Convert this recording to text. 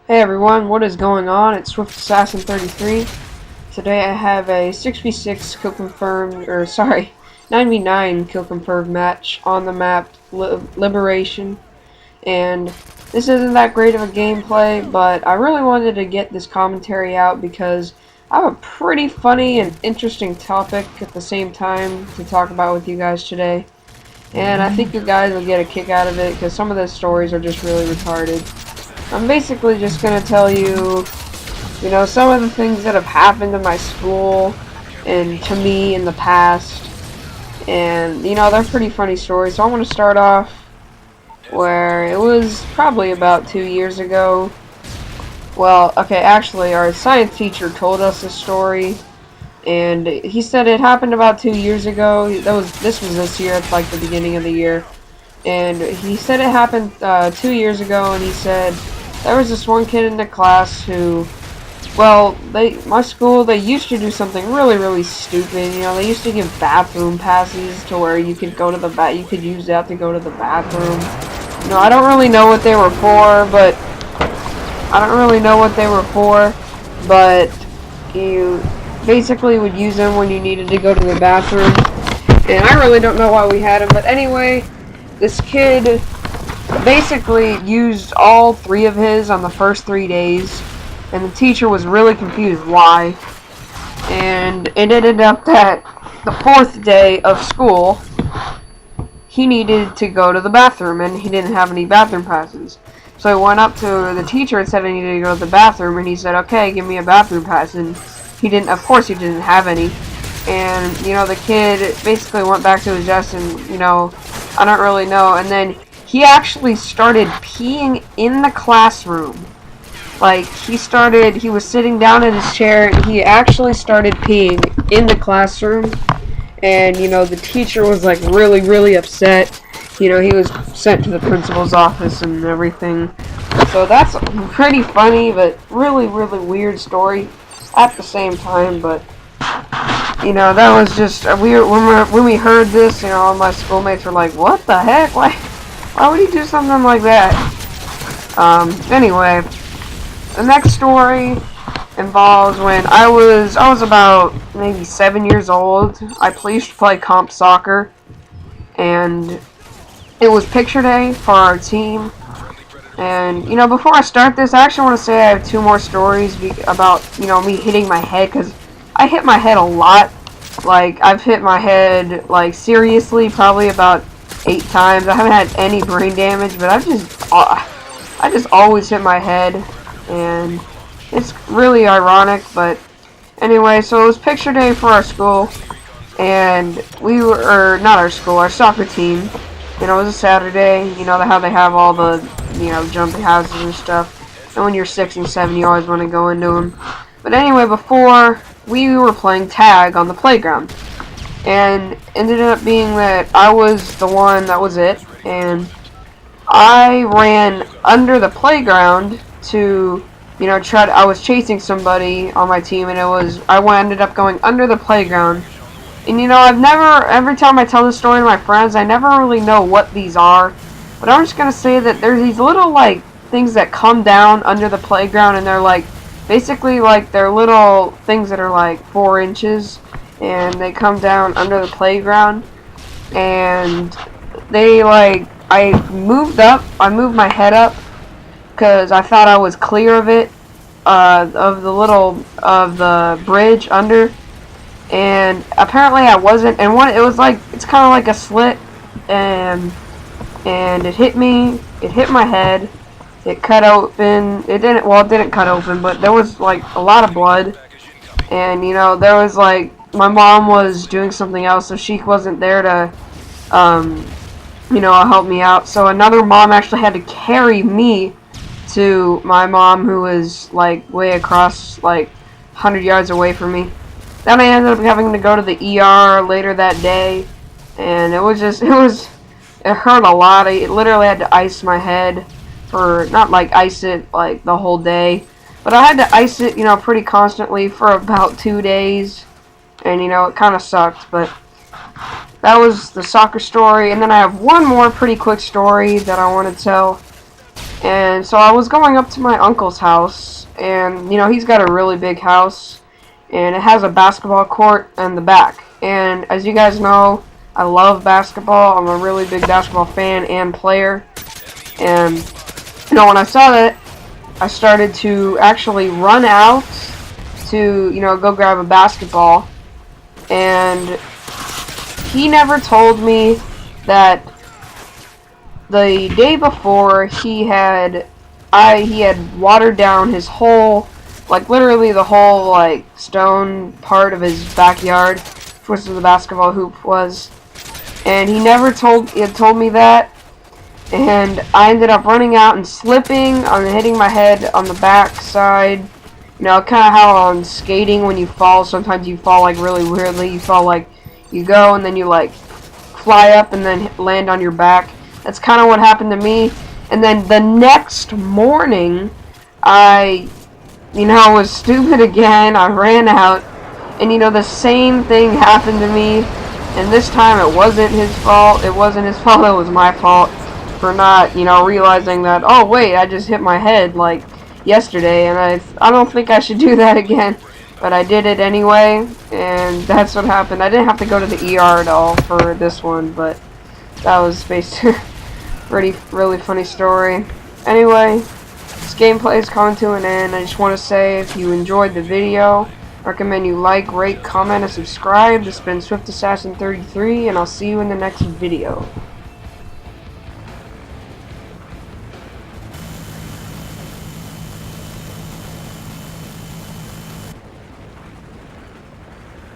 Hey everyone, what is going on? It's Swift Assassin 33. Today I have a 6v6 kill confirmed, 9v9 kill confirmed match on the map Liberation. And this isn't that great of a gameplay, but I really wanted to get this commentary out because I have a pretty funny and interesting topic at the same time to talk about with you guys today. And I think you guys will get a kick out of it because some of the stories are just really retarded. I'm basically just going to tell you, some of the things that have happened in my school and to me in the past. And, they're pretty funny stories. So I want to start off where it was probably about 2 years ago. Well, okay, actually, our science teacher told us this story. And he said it happened about 2 years ago. This was this year, it's like the beginning of the year. And he said it happened 2 years ago, and he said there was this one kid in the class who, well, my school, they used to do something really, really stupid. They used to give bathroom passes to where you could go to the you could use that to go to the bathroom. I don't really know what they were for, but you basically would use them when you needed to go to the bathroom. And I really don't know why we had them, but anyway, this kid basically used all 3 of his on the first 3 days, and the teacher was really confused why. And it ended up that the 4th day of school, he needed to go to the bathroom, and he didn't have any bathroom passes. So he went up to the teacher and said, I needed to go to the bathroom, and he said, okay, give me a bathroom pass. And of course he didn't have any. And, the kid basically went back to his desk and, I don't really know. And then he actually started peeing in the classroom. Like, he was sitting down in his chair, and he actually started peeing in the classroom. And, the teacher was, like, really, really upset. He was sent to the principal's office and everything. So that's pretty funny, but really, really weird story at the same time. But, that was just weird. When we heard this, all my schoolmates were like, what the heck? Why would he do something like that? Anyway, the next story involves when I was about maybe 7 years old. I used to play comp soccer, and it was picture day for our team. And, before I start this, I actually want to say I have 2 more stories about, me hitting my head, because I hit my head a lot. Like, I've hit my head, like, seriously, probably about 8 times. I haven't had any brain damage, but I just always hit my head, and it's really ironic. But anyway, so it was picture day for our school, and we were, or not our school, our soccer team. It was a Saturday. How they have all the, jumping houses and stuff. And when you're 6 and 7, you always want to go into them. But anyway, before, we were playing tag on the playground. And ended up being that I was the one that was it. And I ran under the playground to, I was chasing somebody on my team. And I ended up going under the playground. And every time I tell this story to my friends, I never really know what these are. But I'm just going to say that there's these little, like, things that come down under the playground, and they're, like, basically, like, they're little things that are, like, 4 inches, and they come down under the playground, and they, like, I moved my head up, because I thought I was clear of it, of the bridge under. And apparently I wasn't, and it's kind of like a slit, and it hit my head, it cut open, it didn't cut open, but there was, like, a lot of blood, and, there was, like, my mom was doing something else, so she wasn't there to, help me out, so another mom actually had to carry me to my mom, who was, like, way across, like, 100 yards away from me. Then I ended up having to go to the ER later that day, and it hurt a lot. I literally had to ice my head not like ice it like the whole day, but I had to ice it, pretty constantly for about 2 days, and, it kind of sucked, but that was the soccer story. And then I have one more pretty quick story that I want to tell. And so I was going up to my uncle's house, and he's got a really big house, and it has a basketball court in the back. And as you guys know, I love basketball. I'm a really big basketball fan and player. And when I saw that, I started to actually run out to go grab a basketball. And he never told me that the day before he had watered down his whole, like literally the whole like stone part of his backyard, which was the basketball hoop was, and he had told me that, and I ended up running out and slipping and hitting my head on the back side. Kind of how on skating when you fall, sometimes you fall like really weirdly. You fall like you go and then you like fly up and then land on your back. That's kind of what happened to me. And then the next morning, I was stupid again. I ran out, and the same thing happened to me. And this time it wasn't his fault. It wasn't his fault. It was my fault for not, realizing that, oh wait, I just hit my head like yesterday, and I don't think I should do that again. But I did it anyway, and that's what happened. I didn't have to go to the ER at all for this one, but that was basically really funny story. Anyway, this gameplay is coming to an end. I just want to say, if you enjoyed the video, recommend you like, rate, comment, and subscribe. This has been Swift Assassin 33, and I'll see you in the next video.